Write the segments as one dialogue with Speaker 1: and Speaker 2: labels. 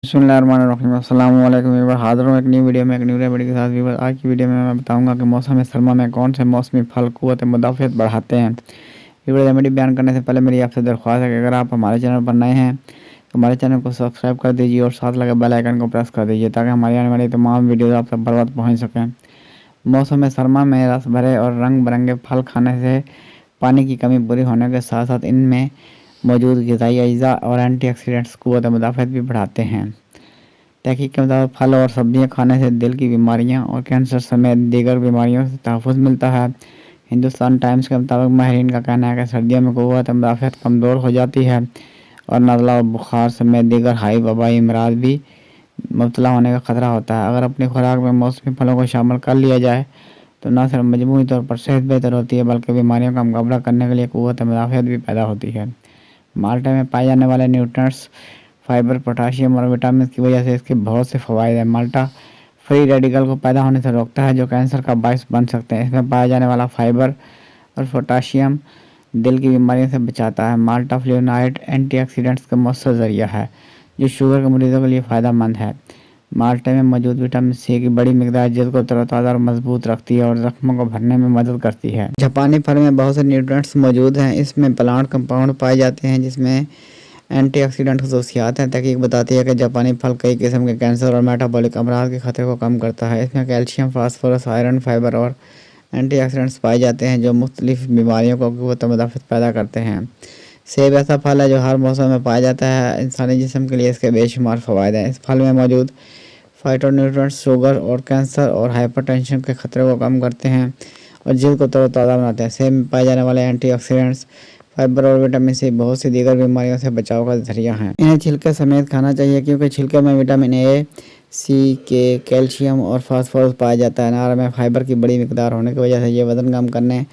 Speaker 1: बिस्मिल्लाहिर्रहमानिर्रहीम अस्सलाम वालेकुम व्यूअर, हाज़िर हूँ एक नई वीडियो में, एक न्यू रेमेडी के साथ। व्यूअर, आज की वीडियो में मैं बताऊंगा कि मौसम सरमा में कौन से मौसमी फल क़ुव्वत मुदाफ़अत बढ़ाते हैं। वीडियो रेमेडी बयान करने से पहले मेरी आपसे दरख्वास्त है कि अगर आप हमारे चैनल पर नए हैं तो हमारे चैनल को सब्सक्राइब कर दीजिए और साथ लगे बेल आइकन को प्रेस कर दीजिए ताकि हमारी आने वाली तमाम वीडियोज़ आप तक बर वक्त पहुँच सकें। मौसम सरमा में रस भरे और रंग बिरंगे फल खाने से पानी की कमी पूरी होने के साथ साथ इनमें मौजूद ग़िज़ाई अज्जा और एंटीऑक्सीडेंट्स क़ुव्वत मुदाफ़अत भी बढ़ाते हैं। तहकीक के मुताबिक फल और सब्जियां खाने से दिल की बीमारियां और कैंसर समेत दीगर बीमारियों से तहफ़्फ़ुज़ मिलता है। हिंदुस्तान टाइम्स के मुताबिक माहिरीन का कहना है कि सर्दियों में क़ुव्वत मुदाफ़अत कमज़ोर हो जाती है और नज़ला और बुखार समेत दीगर हाई वबाई अमराज भी मुब्तला होने का ख़तरा होता है। अगर अपनी खुराक में मौसमी फलों को शामिल कर लिया जाए तो न सिर्फ मजमूई तौर पर सेहत बेहतर होती है बल्कि बीमारियों का मुकाबला करने के लिए क़ुव्वत मुदाफ़अत भी पैदा होती है। माल्टे में पाए जाने वाले न्यूट्रिएंट्स, फाइबर, पोटाशियम और विटामिन की वजह से इसके बहुत से फ़वाइद हैं। माल्टा फ्री रेडिकल को पैदा होने से रोकता है जो कैंसर का बायस बन सकते हैं। इसमें पाया जाने वाला फाइबर और पोटाशियम दिल की बीमारियों से बचाता है। माल्टा फ्लेवोनॉइड एंटीऑक्सीडेंट्स का मौसर ज़रिया है जो शुगर के मरीजों के लिए फ़ायदेमंद है। माल्टे में मौजूद विटामिन सी की बड़ी मिकदार जल्द को तरोताज़ा और मजबूत रखती है और ज़ख्मों को भरने में मदद करती है। जापानी फल में बहुत से न्यूट्रिएंट्स मौजूद हैं। इसमें प्लांट कंपाउंड पाए जाते हैं जिसमें एंटीऑक्सीडेंट खसूसियात हैं। तहकीक बताती है कि जापानी फल कई किस्म के कैंसर और मेटाबॉलिक अमराज के खतरे को कम करता है। इसमें कैल्शियम, फास्फोरस, आयरन, फाइबर और एंटीऑक्सीडेंट्स पाए जाते हैं जो मुख्तलिफ बीमारियों को क़ुव्वत मुदाफ़अत पैदा करते हैं। सेब ऐसा फल है जो हर मौसम में पाया जाता है। इंसानी जिस्म के लिए इसके बेशुमार फ़वाइद हैं। इस फल में मौजूद फाइटोन्यूट्रिएंट्स शुगर और कैंसर और हाइपरटेंशन के खतरे को कम करते हैं और जल्द को तरोताज़ा बनाते हैं। सेब में पाए जाने वाले एंटीऑक्सीडेंट्स, फाइबर और विटामिन सी बहुत सी दीगर बीमारियों से बचाव का ज़रिया हैं। इन्हें छिलके समेत खाना चाहिए क्योंकि छिलके में विटामिन ए, सी, के, कैल्शियम और फास्फोरस पाया जाता है। अनार में फाइबर की बड़ी मिकदार होने की वजह से ये वज़न कम करने,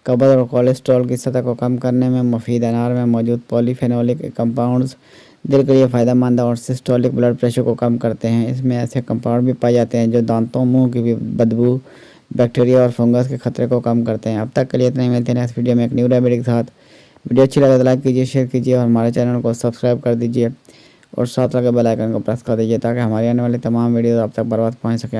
Speaker 1: कब्ज़ और कोलेस्ट्रॉल की सतह को कम करने में मुफीद है। अनार में मौजूद पॉलीफेनोलिक कंपाउंड्स दिल के लिए फ़ायदेमंद और सिस्टोलिक ब्लड प्रेशर को कम करते हैं। इसमें ऐसे कंपाउंड भी पाए जाते हैं जो दांतों, मुंह की बदबू, बैक्टीरिया और फंगस के खतरे को कम करते हैं। अब तक के लिए इतने ही, मिलते हैं नेक्स्ट वीडियो में एक न्यू रेमेडी के साथ। वीडियो अच्छी लगे तो लाइक कीजिए, शेयर कीजिए और हमारे चैनल को सब्सक्राइब कर दीजिए और साथ लगे बेल आइकन को प्रेस कर दीजिए ताकि हमारी आने वाली तमाम वीडियोज़ आप तक बर वक्त पहुँच सकें।